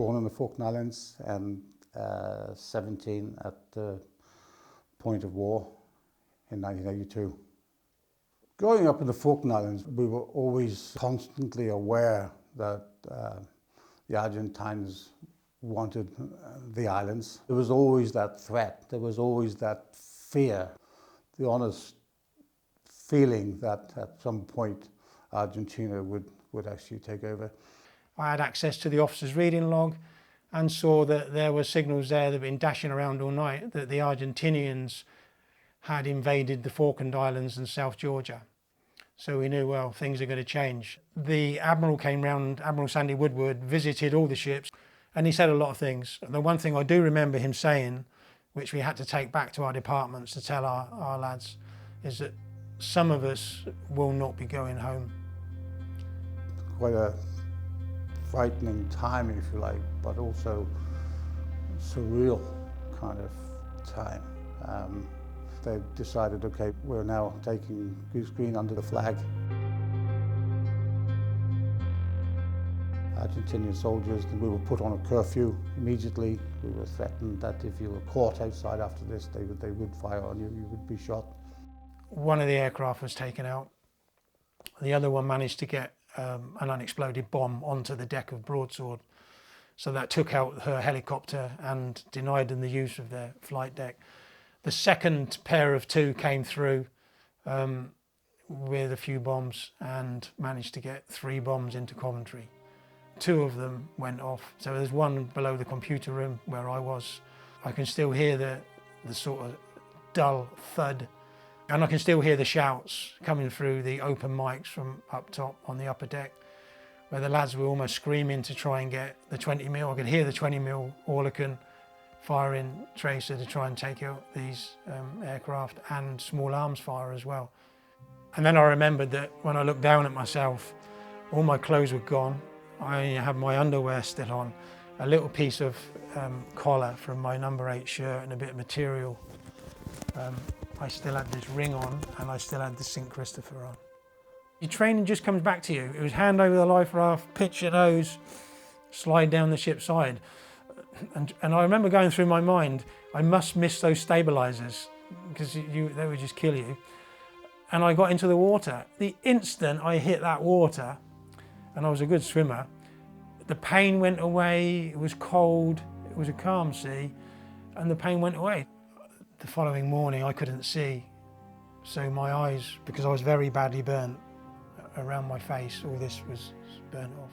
born in the Falkland Islands and 17 at the point of war in 1982. Growing up in the Falkland Islands, we were always constantly aware that the Argentines wanted the islands. There was always that threat, there was always that fear, the honest feeling that at some point Argentina would actually take over. I had access to the officer's reading log and saw that there were signals there that had been dashing around all night that the Argentinians had invaded the Falkland Islands and South Georgia. So we knew, well, things are going to change. The Admiral came round, Admiral Sandy Woodward, visited all the ships, and he said a lot of things. The one thing I do remember him saying, which we had to take back to our departments to tell our lads, is that some of us will not be going home. Quite a frightening time, if you like, but also surreal kind of time. They decided, okay, we're now taking Goose Green under the flag. Argentinian soldiers, we were put on a curfew immediately. We were threatened that if you were caught outside after this, they would fire on you, you would be shot. One of the aircraft was taken out. The other one managed to get an unexploded bomb onto the deck of Broadsword. So that took out her helicopter and denied them the use of their flight deck. The second pair of two came through with a few bombs and managed to get 3 bombs into Coventry. 2 of them went off. So there's one below the computer room where I was. I can still hear the sort of dull thud, and I can still hear the shouts coming through the open mics from up top on the upper deck, where the lads were almost screaming to try and get the 20mm. I could hear the 20mm Orlecan firing tracer to try and take out these aircraft, and small arms fire as well. And then I remembered that when I looked down at myself, all my clothes were gone. I only had my underwear still on, a little piece of collar from my number 8 shirt and a bit of material. I still had this ring on and I still had the St. Christopher on. Your training just comes back to you. It was hand over the life raft, pitch your nose, slide down the ship's side. And I remember going through my mind, I must miss those stabilisers because they would just kill you. And I got into the water. The instant I hit that water, and I was a good swimmer, the pain went away, it was cold, it was a calm sea, and the pain went away. The following morning I couldn't see, so my eyes, because I was very badly burnt around my face, all this was burnt off.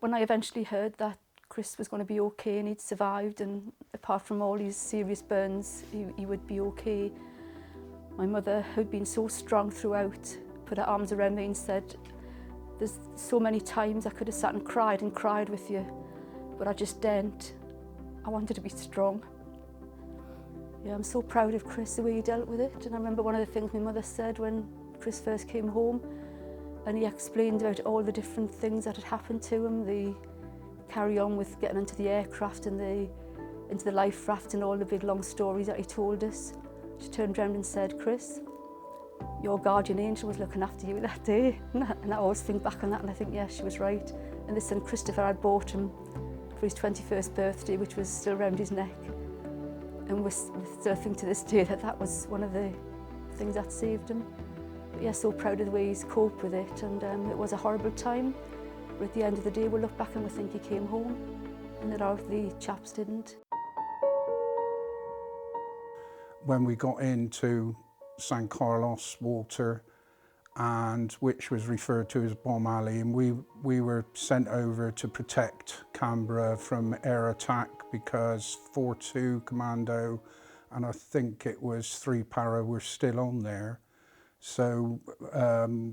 When I eventually heard that Chris was going to be okay and he'd survived, and apart from all his serious burns, he would be okay, my mother, who'd been so strong throughout, put her arms around me and said, "There's so many times I could have sat and cried with you, but I just daren't. I wanted to be strong." Yeah, I'm so proud of Chris, the way he dealt with it. And I remember one of the things my mother said when Chris first came home, and he explained about all the different things that had happened to him, the carry on with getting into the aircraft and into the life raft and all the big long stories that he told us. She turned around and said, "Chris, your guardian angel was looking after you that day." And I always think back on that and I think, yeah, she was right. And the St. Christopher I'd bought him for his 21st birthday, which was still around his neck. And we still think to this day that that was one of the things that saved him. But yeah, so proud of the way he's coped with it, and it was a horrible time. But at the end of the day, we'll look back and we'll think he came home, and that our the chaps didn't. When we got into San Carlos water, and which was referred to as Bomb Alley, and we were sent over to protect Canberra from air attack because 4-2 Commando and I think it was 3 Para were still on there. So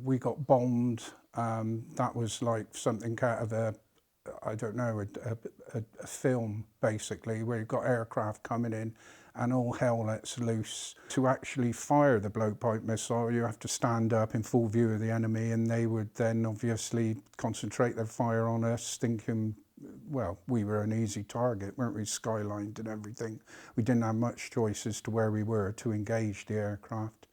we got bombed. That was like something out of a film, basically, where you've got aircraft coming in and all hell lets loose. To actually fire the blowpipe missile, you have to stand up in full view of the enemy, and they would then obviously concentrate their fire on us, thinking, well, we were an easy target, weren't we, skylined and everything. We didn't have much choice as to where we were to engage the aircraft.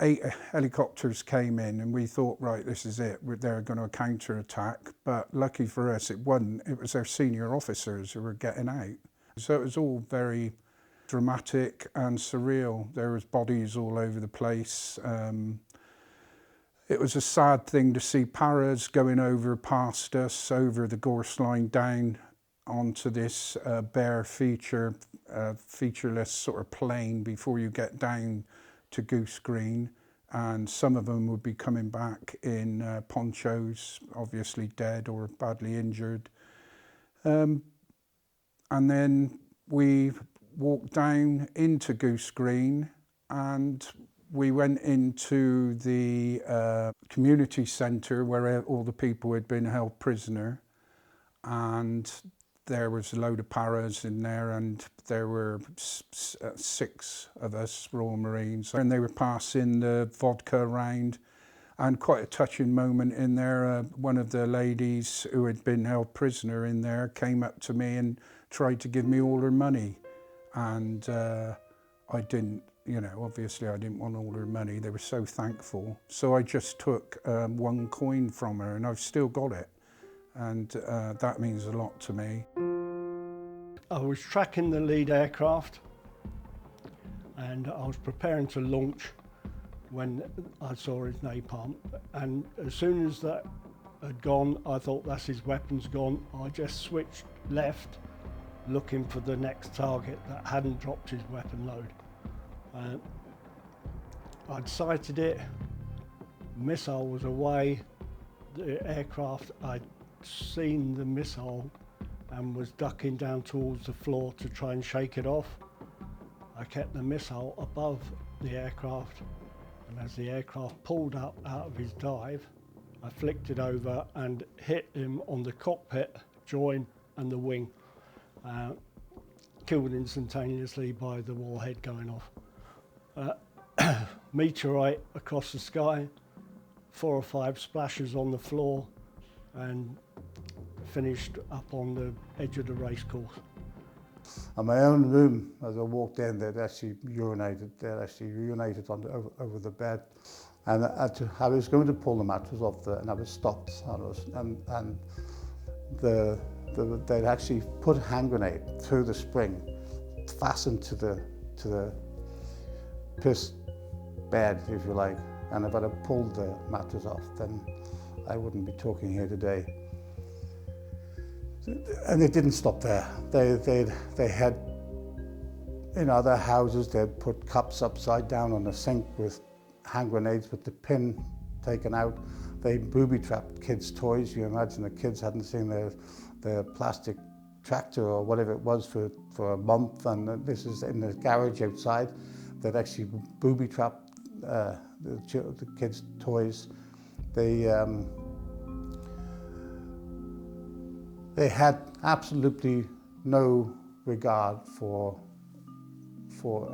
8 helicopters came in and we thought, right, this is it, they're going to counter-attack. But lucky for us, it wasn't. It was our senior officers who were getting out. So it was all very dramatic and surreal. There was bodies all over the place. It was a sad thing to see paras going over past us, over the gorse line, down onto this bare featureless sort of plain before you get down to Goose Green, and some of them would be coming back in ponchos, obviously dead or badly injured. And then we walked down into Goose Green and we went into the community centre where all the people had been held prisoner, and there was a load of paras in there, and there were 6 of us Royal Marines, and they were passing the vodka around, and quite a touching moment in there. One of the ladies who had been held prisoner in there came up to me and tried to give me all her money, and I didn't, you know, obviously I didn't want all her money. They were so thankful. So I just took 1 coin from her, and I've still got it. And that means a lot to me. I was tracking the lead aircraft and I was preparing to launch when I saw his napalm, and as soon as that had gone, I thought, that's his weapons gone. I just switched left looking for the next target that hadn't dropped his weapon load. I'd sighted it, missile was away, the aircraft, I'd seen the missile and was ducking down towards the floor to try and shake it off. I kept the missile above the aircraft, and as the aircraft pulled up out of his dive, I flicked it over and hit him on the cockpit join and the wing, killed instantaneously by the warhead going off. Meteorite across the sky, 4 or 5 splashes on the floor, and finished up on the edge of the race course. In my own room, as I walked in, they'd actually urinated. Over the bed, and I was going to pull the mattress off and I was stopped. They'd actually put a hand grenade through the spring, fastened to the piss bed, if you like. And if I'd have pulled the mattress off, then I wouldn't be talking here today. And it didn't stop there. They had, in other houses, they'd put cups upside down on the sink with hand grenades with the pin taken out. They booby-trapped kids' toys. You imagine the kids hadn't seen their plastic tractor or whatever it was for a month, and this is in the garage outside. They'd actually booby-trapped the kids' toys. They had absolutely no regard for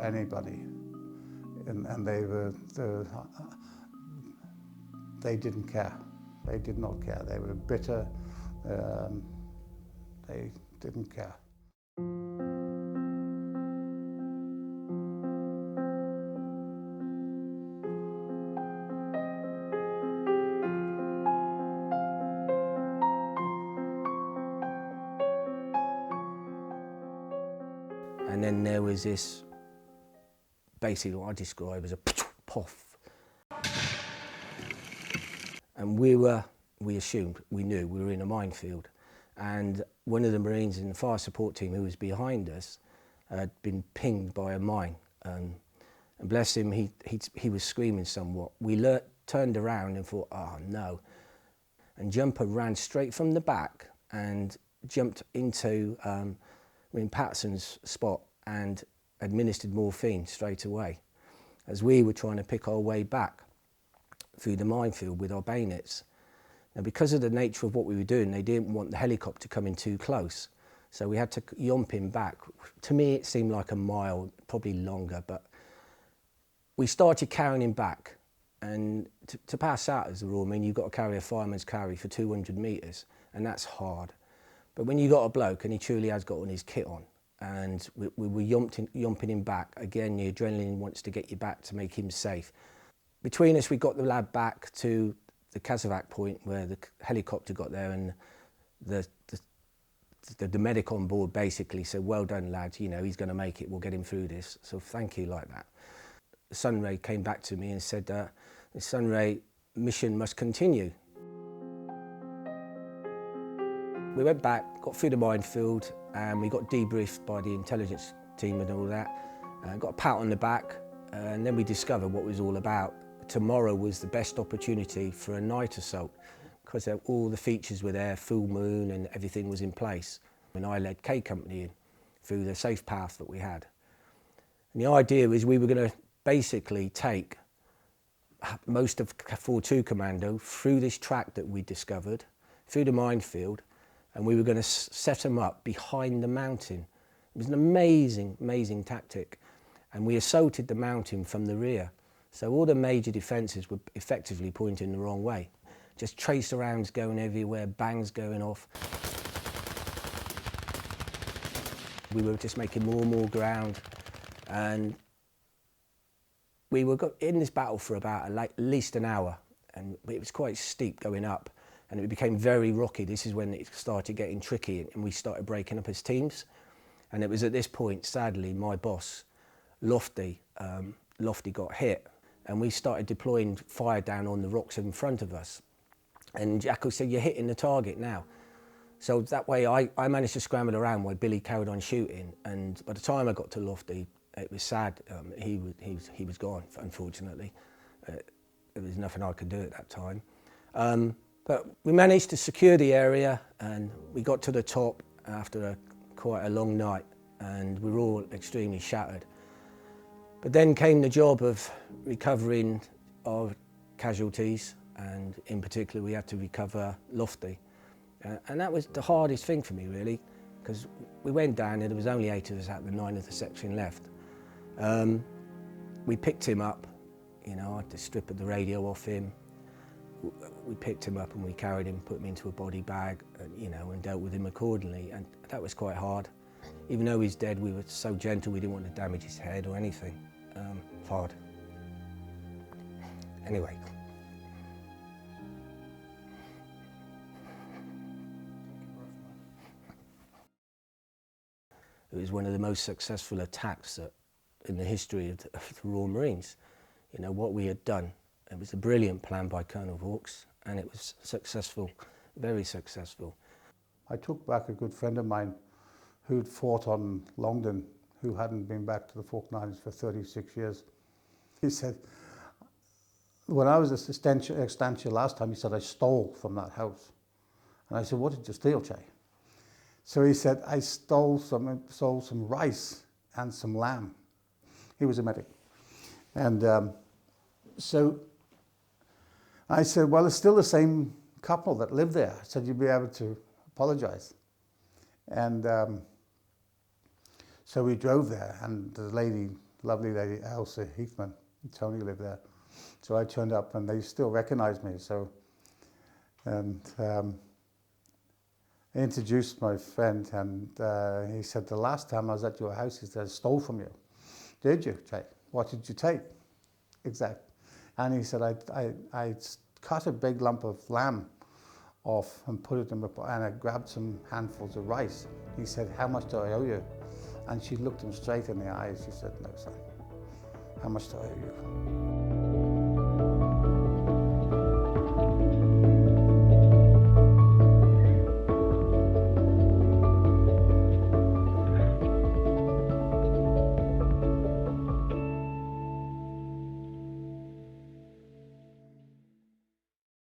anybody, and they didn't care. They did not care. They were bitter. They didn't care. And then there was this, basically what I describe as a puff. And we assumed, we knew we were in a minefield. And one of the Marines in the fire support team who was behind us had been pinged by a mine. And bless him, he was screaming somewhat. We turned around and thought, oh no. And Yomper ran straight from the back and jumped into Patterson's spot and administered morphine straight away as we were trying to pick our way back through the minefield with our bayonets. Now, because of the nature of what we were doing, they didn't want the helicopter coming too close, so we had to yomp him back. To me, it seemed like a mile, probably longer, but we started carrying him back. And to pass out as a Royal Marine, you've got to carry a fireman's carry for 200 metres, and that's hard. But when you got a bloke, and he truly has got on his kit on, and we were yomping him back, again, the adrenaline wants to get you back to make him safe. Between us, we got the lad back to the Kazovac point where the helicopter got there, and the medic on board basically said, well done lad, you know, he's going to make it, we'll get him through this, so thank you like that. The Sunray came back to me and said, the Sunray mission must continue. We went back, got through the minefield, and we got debriefed by the intelligence team and all that. Got a pat on the back, and then we discovered what it was all about. Tomorrow was the best opportunity for a night assault, because all the features were there, full moon and everything was in place. And I led K Company in through the safe path that we had. And the idea was we were going to basically take most of 4-2 Commando through this track that we discovered, through the minefield, and we were going to set them up behind the mountain. It was an amazing, amazing tactic. And we assaulted the mountain from the rear. So all the major defences were effectively pointing the wrong way. Just tracer rounds going everywhere, bangs going off. We were just making more and more ground. And we were in this battle for about at least an hour. And it was quite steep going up. And it became very rocky. This is when it started getting tricky and we started breaking up as teams. And it was at this point, sadly, my boss, Lofty got hit. And we started deploying fire down on the rocks in front of us. And Jacko said, you're hitting the target now. So that way I managed to scramble around while Billy carried on shooting. And by the time I got to Lofty, it was sad. He was gone, unfortunately. There was nothing I could do at that time. But we managed to secure the area and we got to the top after quite a long night, and we were all extremely shattered. But then came the job of recovering our casualties, and in particular we had to recover Lofty. And that was the hardest thing for me really, because we went down and there was only 8 of us out of the 9 of the section left. We picked him up, you know, I had to strip the radio off him. We picked him up and we carried him, put him into a body bag, you know, and dealt with him accordingly. And that was quite hard. Even though he's dead, we were so gentle, we didn't want to damage his head or anything. Hard. Anyway. It was one of the most successful attacks in the history of the Royal Marines. You know, what we had done. It was a brilliant plan by Colonel Hawks, and it was successful, very successful. I took back a good friend of mine who'd fought on Longdon, who hadn't been back to the Falkland Islands for 36 years. He said, when I was at Estancia last time, he said, I stole from that house. And I said, what did you steal, Che? So he said, I stole some rice and some lamb. He was a medic. And so I said, well, it's still the same couple that lived there. I said, you'd be able to apologize. And so we drove there, and the lady, lovely lady, Elsa Heathman, Tony lived there. So I turned up and they still recognized me. So, and I introduced my friend, and he said, the last time I was at your house, he said, I stole from you. Did you, Jay? What did you take? Exactly. And he said, I cut a big lump of lamb off and put it in my pot, and I grabbed some handfuls of rice. He said, how much do I owe you? And she looked him straight in the eyes. She said, no, son, how much do I owe you?